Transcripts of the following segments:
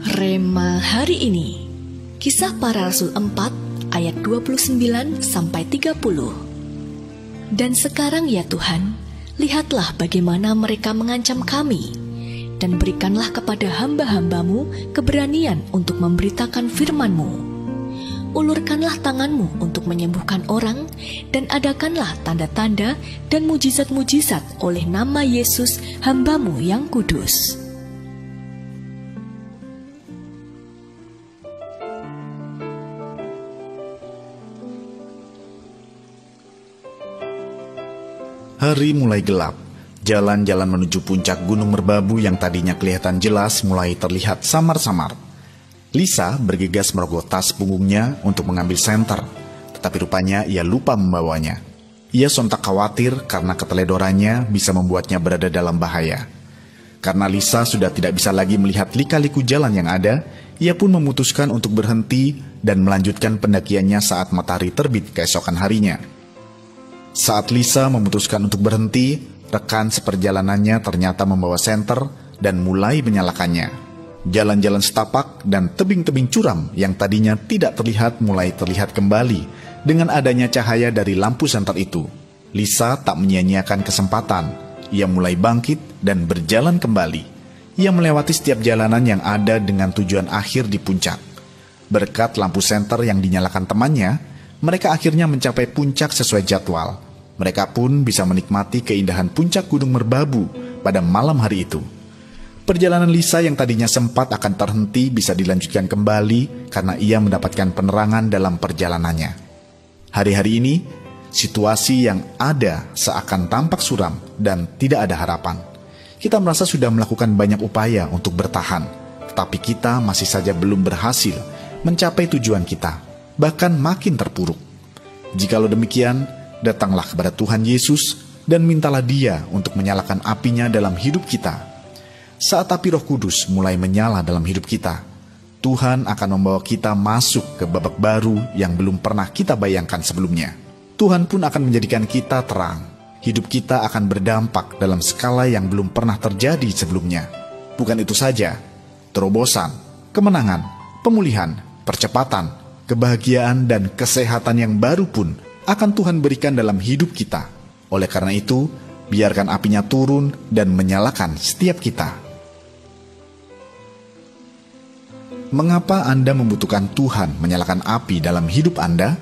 Rema hari ini, Kisah Para Rasul 4 ayat 29-30. Dan sekarang ya Tuhan, lihatlah bagaimana mereka mengancam kami, dan berikanlah kepada hamba-hambamu keberanian untuk memberitakan firman-Mu. Ulurkanlah tangan-Mu untuk menyembuhkan orang, dan adakanlah tanda-tanda dan mujizat-mujizat oleh nama Yesus, hamba-Mu yang kudus. Hari mulai gelap. Jalan-jalan menuju puncak Gunung Merbabu yang tadinya kelihatan jelas mulai terlihat samar-samar. Lisa bergegas merogoh tas punggungnya untuk mengambil senter, tetapi rupanya ia lupa membawanya. Ia sontak khawatir karena keteledorannya bisa membuatnya berada dalam bahaya. Karena Lisa sudah tidak bisa lagi melihat lika-liku jalan yang ada, ia pun memutuskan untuk berhenti dan melanjutkan pendakiannya saat matahari terbit keesokan harinya. Saat Lisa memutuskan untuk berhenti, rekan seperjalanannya ternyata membawa senter dan mulai menyalakannya. Jalan-jalan setapak dan tebing-tebing curam yang tadinya tidak terlihat mulai terlihat kembali dengan adanya cahaya dari lampu senter itu. Lisa tak menyia-nyiakan kesempatan. Ia mulai bangkit dan berjalan kembali. Ia melewati setiap jalanan yang ada dengan tujuan akhir di puncak. Berkat lampu senter yang dinyalakan temannya, mereka akhirnya mencapai puncak sesuai jadwal. Mereka pun bisa menikmati keindahan puncak Gunung Merbabu pada malam hari itu. Perjalanan Lisa yang tadinya sempat akan terhenti bisa dilanjutkan kembali karena ia mendapatkan penerangan dalam perjalanannya. Hari-hari ini, situasi yang ada seakan tampak suram dan tidak ada harapan. Kita merasa sudah melakukan banyak upaya untuk bertahan, tetapi kita masih saja belum berhasil mencapai tujuan kita, bahkan makin terpuruk. Jikalau demikian, datanglah kepada Tuhan Yesus dan mintalah Dia untuk menyalakan apinya dalam hidup kita. Saat api Roh Kudus mulai menyala dalam hidup kita, Tuhan akan membawa kita masuk ke babak baru yang belum pernah kita bayangkan sebelumnya. Tuhan pun akan menjadikan kita terang. Hidup kita akan berdampak dalam skala yang belum pernah terjadi sebelumnya. Bukan itu saja, terobosan, kemenangan, pemulihan, percepatan, kebahagiaan dan kesehatan yang baru pun akan Tuhan berikan dalam hidup kita. Oleh karena itu, biarkan apinya turun dan menyalakan setiap kita. Mengapa Anda membutuhkan Tuhan menyalakan api dalam hidup Anda?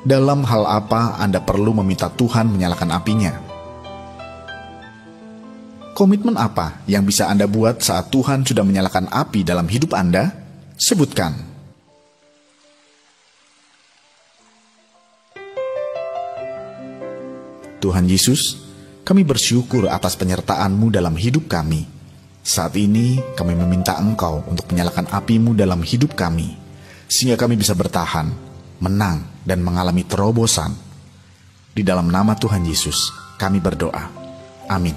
Dalam hal apa Anda perlu meminta Tuhan menyalakan apinya? Komitmen apa yang bisa Anda buat saat Tuhan sudah menyalakan api dalam hidup Anda? Sebutkan. Tuhan Yesus, kami bersyukur atas penyertaan-Mu dalam hidup kami. Saat ini kami meminta Engkau untuk menyalakan api-Mu dalam hidup kami, sehingga kami bisa bertahan, menang, dan mengalami terobosan. Di dalam nama Tuhan Yesus, kami berdoa. Amin.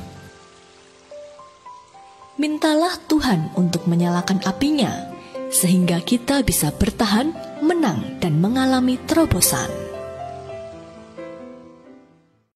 Mintalah Tuhan untuk menyalakan apinya, sehingga kita bisa bertahan, menang, dan mengalami terobosan.